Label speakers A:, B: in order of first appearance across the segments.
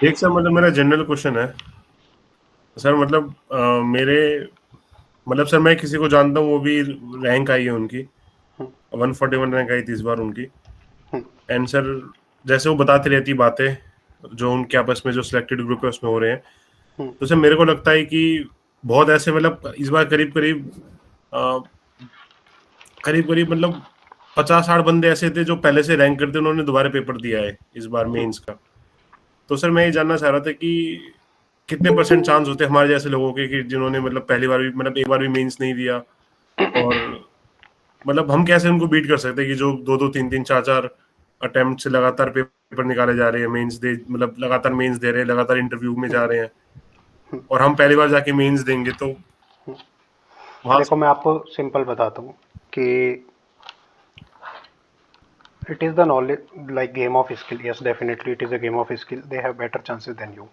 A: एक सर मतलब मेरा जनरल क्वेश्चन है सर, मतलब मेरे मतलब सर मैं किसी को जानता हूँ, वो भी रैंक आई है उनकी,
B: हम्म,
A: 141 रैंक आई थी इस बार उनकी।
B: हम्म,
A: एंड सर जैसे वो बताती रहती बातें जो उनके आपस में जो सिलेक्टेड ग्रुप है उसमें हो रहे हैं,
B: हम्म,
A: तो सर मेरे को लगता है कि बहुत ऐसे मतलब इस बार करीब करीब करीब करीब मतलब 50-60 बंदे ऐसे थे जो पहले से रैंक करते, उन्होंने दोबारा पेपर दिया है इस बार
B: हम्म।
A: मेंस का। तो सर मैं ये जानना चाह रहा था कि कितने परसेंट चांस होते हैं हमारे जैसे लोगों के कि जिन्होंने मतलब पहली बार भी मतलब एक बार भी मेंस नहीं दिया, और मतलब हम कैसे उनको बीट कर सकते हैं कि जो दो दो तीन तीन चार चार अटेम्प्ट से लगातार पेपर निकाले जा रहे हैं, मेंस दे मतलब लगातार मेंस दे रहे हैं, लगातार इंटरव्यू में जा रहे हैं, और हम पहली बार जाके मेंस देंगे तो वहां
B: देखो,
A: से।
B: मैं आपको सिंपल बताता हूँ कि it is the knowledge, like game of skill. Yes, definitely it is a game of skill. They have better chances than you.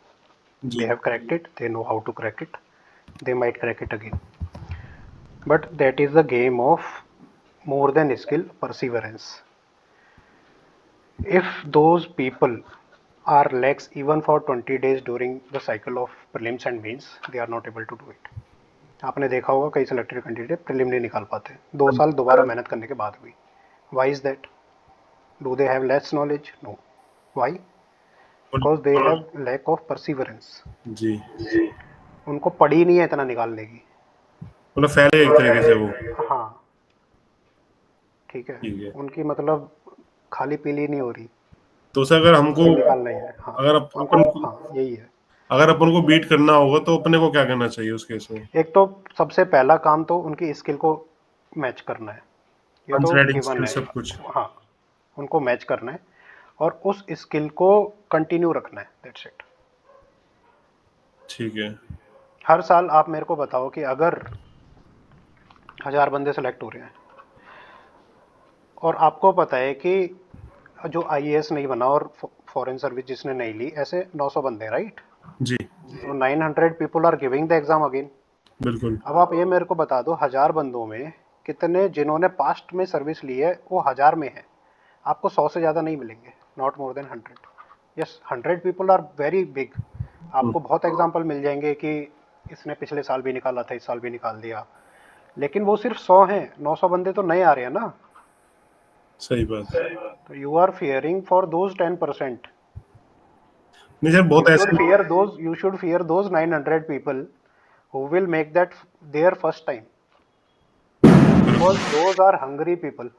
B: They
A: ji
B: have cracked it, they know how to crack it, they might crack it again. But that is the game of more than skill, perseverance. If those people are lax even for 20 days during the cycle of prelims and mains, they are not able to do it. आपने देखा होगा कई selected candidate prelim नहीं निकाल पाते 2 साल दोबारा मेहनत करने के बाद भी. Why is that? Do they have less knowledge? No. Why? Because they have lack of perseverance.
A: जी
B: उनको पड़ी नहीं है इतना निकालने की.
A: मतलब फैले एक तरीके से वो।
B: हाँ, ठीक है.
A: ठीक है।
B: उनकी मतलब खाली पीली नहीं हो रही.
A: तो सर अगर हमको,
B: उनको निकालना ही है. हाँ,
A: अगर
B: उनको.
A: अपन
B: हाँ, यही है.
A: अगर अपन को बीट करना होगा तो अपने को क्या करना चाहिए उस केस में?
B: एक तो सबसे पहला काम तो उनकी स्किल को मैच करना है. ये तो
A: अंथ्रेडिंग
B: गिवन
A: स्किल
B: है.
A: सब कुछ।
B: हाँ, उनको मैच करना है और उस स्किल को कंटिन्यू रखना है. That's it.
A: ठीक है।
B: हर साल आप मेरे को बताओ कि अगर 1000 बंदे सेलेक्ट हो रहे हैं और आपको पता है कि जो आईएएस नहीं बना और फॉरेन सर्विस जिसने नहीं ली, ऐसे 900 बंदे, राइट?
A: जी
B: तो 900 people are giving the exam again.
A: बिल्कुल।
B: अब आप ये मेरे को बता दो, 1000 बंदों में कितने जिन्होंने पास्ट में सर्विस ली है वो 1000 में है. आपको 100 से ज़्यादा नहीं मिलेंगे. Not more than 100. Yes, 100 people are very big.
A: Hmm,
B: आपको बहुत एग्जाम्पल मिल जाएंगे कि इसने पिछले साल भी निकाला था, इस साल भी निकाल दिया. लेकिन वो सिर्फ 100 हैं. 900 बंदे तो नए आ रहे हैं ना.
A: सही बात है।
B: तो you are fearing for those 10%.
A: नहीं सर बहुत ऐसे।
B: You should fear those 900 people who will make that their first time, because those are hungry people.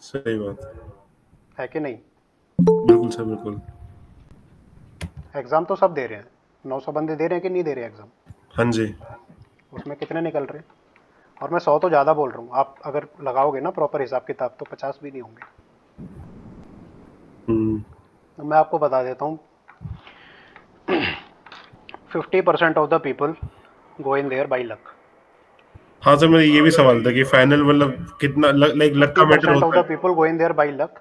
A: सही बात है।
B: है कि नहीं?
A: बिल्कुल सर बिल्कुल।
B: एग्जाम तो सब दे रहे हैं. 900 बंदे दे रहे हैं कि नहीं दे रहे एग्जाम?
A: हाँ जी।
B: उसमें कितने निकल रहे हैं? और मैं 100 तो ज़्यादा बोल रहा हूँ. आप अगर लगाओगे ना प्रॉपर हिसाब किताब तो 50 भी नहीं होंगे.
A: हम्म।
B: तो मैं आपको बता देता हूँ. 50% of the people go in their by luck.
A: हाँ सर मेरा ये भी सवाल था कि फाइनल मतलब कितना लाइक लक
B: फिफ्टी
A: का मैटर
B: परसेंट ऑफ
A: होता
B: द
A: है।
B: People go in their by luck.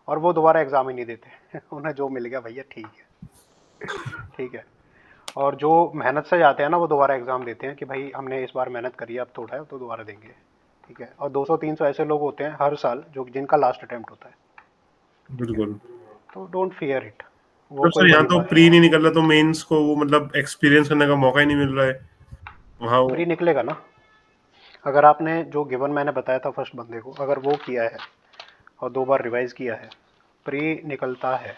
B: और वो दोबारा एग्जाम ही नहीं देते. उन्हें जो मिल गया भैया ठीक है. ठीक है. और जो मेहनत से जाते हैं ना वो दोबारा एग्जाम देते हैं कि भाई हमने इस बार मेहनत करी है, अब थोड़ा है तो दोबारा देंगे. ठीक है. और 200-300 ऐसे लोग होते हैं हर साल जो जिनका लास्ट अटेम्प्ट होता है.
A: बिल्कुल।
B: तो डोंट फियर इट. वो
A: तो
B: कोई
A: सर यहाँ
B: बड़ी
A: तो
B: बात नहीं
A: प्री
B: है.
A: नहीं निकल रहा तो मेंस को वो मतलब एक्सपीरियंस करने का मौका ही नहीं मिल रहा है वहाँ वो।
B: प्री निकलेगा ना. अगर आपने जो गिवन मैंने बताया था फर्स्ट बंदे को, अगर वो किया है और 2 बार रिवाइज किया है, प्री निकलता है.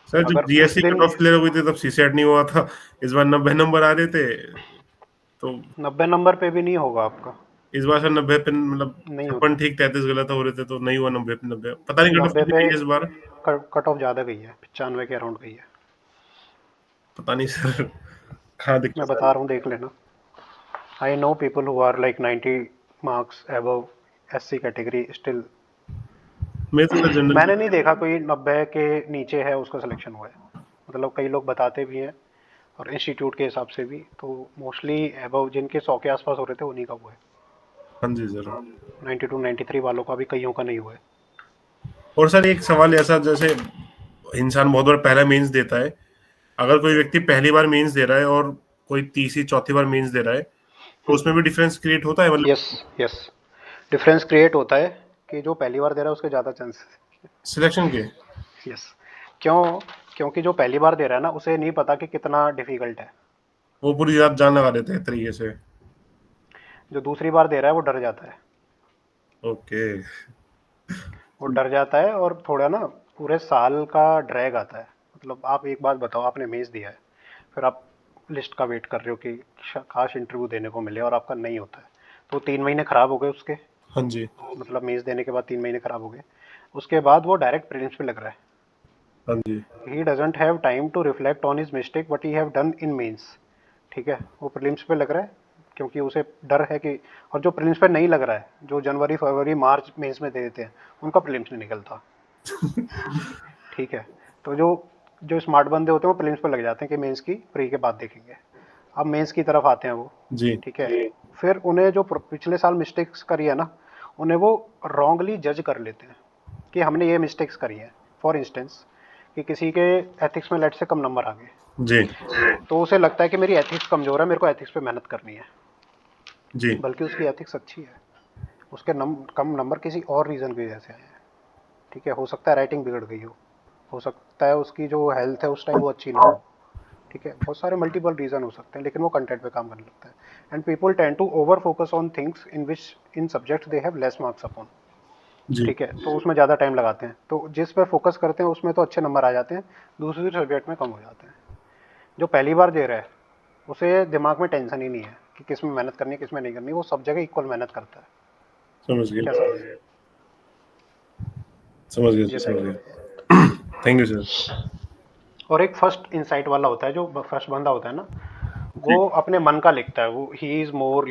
A: सर जब
B: अगर उस
A: जीएससी कट
B: दिन
A: ऑफ क्लियर हुई थी तब सीसेट नहीं हुआ था, इस बार 90 नंबर आ रहे थे तो।
B: 90 नंबर पे भी नहीं होगा आपका.
A: इस बार सर 90 पे मतलब
B: नहीं
A: 56
B: होता.
A: ठीक 33 गलत हो रहे थे तो नहीं हुआ 90 पे 90, पता नहीं कट ऑफ
B: 90
A: कितनी
B: पे
A: गई है इस बार।
B: कट ऑफ ज़्यादा गई है. 95 के अराउंड गई है.
A: पता नहीं सर कहाँ
B: मैं
A: दिक्कत आ
B: बता
A: रही
B: रहा हूँ, देख लेना. I know people who are like 90 marks above SC category still.
A: है। मैं तो सर जनरल।
B: मैंने नहीं देखा कोई 90 के नीचे है उसका सिलेक्शन हुआ है. मतलब कई लोग बताते भी हैं और इंस्टीट्यूट के हिसाब से भी, तो मोस्टली अबव जिनके 100 के आसपास हो रहे थे उन्हीं का हुआ है.
A: हाँ जी सर।
B: 92 93 वालों का भी कईयों का नहीं हुआ है.
A: और सर एक सवाल ऐसा, जैसे इंसान बहुत बार पहला मेंस देता है, अगर कोई व्यक्ति पहली बार मेंस दे रहा है और कोई तीसरी चौथी बार मेंस दे रहा है, तो उसमें भी डिफरेंस क्रिएट होता है
B: यस.
A: मतलब
B: यस. डिफरेंस क्रिएट होता है कि जो पहली बार दे रहा है उसके ज़्यादा चांसेस.
A: सिलेक्शन के?
B: यस. क्यों? क्योंकि जो पहली बार दे रहा है ना उसे नहीं पता कि कितना डिफिकल्ट है,
A: वो पूरी रात जान लगा देते हैं एक तरीके से।
B: जो दूसरी बार दे रहा है वो डर जाता है।
A: ओके।
B: वो डर जाता है और थोड़ा ना पूरे साल का ड्रैग आता है। मतलब आप एक बात बताओ, आपने मेंस दिया है, फिर आप लिस्ट का वेट कर रहे हो कि काश इंटरव्यू देने को मिले और आपका नहीं होता है, तो 3 महीने खराब हो गए उसके।
A: हाँ जी।
B: मतलब मेंस देने के बाद 3 महीने खराब हो गए, उसके बाद वो डायरेक्ट प्रीलिम्स पे लग रहा है।
A: हाँ जी।
B: He doesn't have time to reflect on his mistake what he have done in mains. ठीक है, वो प्रीलिम्स पे लग रहा है क्योंकि उसे डर है कि, और जो प्रीलिम्स पे नहीं लग रहा है, जो जनवरी फरवरी मार्च मेंस में दे देते हैं, उनका प्रीलिम्स नहीं निकलता। ठीक है, तो जो जो स्मार्ट बंदे होते हैं वो प्रीलिम्स पे लग जाते हैं कि मेंस की प्री के बाद देखेंगे। अब मेंस की तरफ आते हैं वो।
A: जी।
B: ठीक है, फिर उन्हें जो पिछले साल मिस्टेक्स करी है ना, उन्हें वो रॉन्गली जज कर लेते हैं कि हमने ये मिस्टेक्स करी है। फॉर इंस्टेंस कि किसी के एथिक्स में लेट से कम नंबर आ गए,
A: जी।
B: तो उसे लगता है कि मेरी एथिक्स कमज़ोर है, मेरे को एथिक्स पे मेहनत करनी है।
A: जी।
B: बल्कि उसकी एथिक्स अच्छी है, उसके कम नंबर किसी और रीज़न की वजह से आए हैं। ठीक है, हो सकता है राइटिंग बिगड़ गई हो सकता है उसकी जो हेल्थ है उस टाइम वो अच्छी ना हो। ठीक है, बहुत सारे मल्टीपल रीज़न हो सकते हैं, लेकिन वो कंटेंट पे काम करने लगता है। And people tend to over focus on things in which in subjects they have less marks upon.
A: जी।
B: ठीक है, तो उसमें ज़्यादा टाइम लगाते हैं, तो जिस पे फोकस करते हैं उसमें तो अच्छे नंबर आ जाते हैं, दूसरी सब्जेक्ट में कम हो जाते हैं। जो पहली बार दे रहा है उसे दिमाग में टेंशन ही नहीं है कि किस में मेहनत करनी है किस में नहीं करनी, वो सब जगह इक्वल मेहनत करता है।
A: समझ गया।
B: कैसा?
A: समझ गया
B: जी,
A: सर, समझ
B: थैंक यू।
A: गया। Thank you sir.
B: और एक फर्स्ट इंसाइट वाला होता है, जो फर्स्ट बंदा होता है ना,
A: जी।
B: वो अपने मन का लिखता है, वो ही इज़ मोर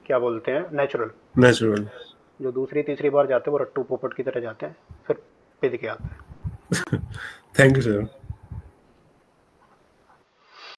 B: क्या बोलते हैं, नेचुरल।
A: नेचुरल।
B: जो दूसरी तीसरी बार जाते हैं वो रट्टू पोपट की तरह जाते हैं, फिर पिद के आते हैं।
A: Thank you sir.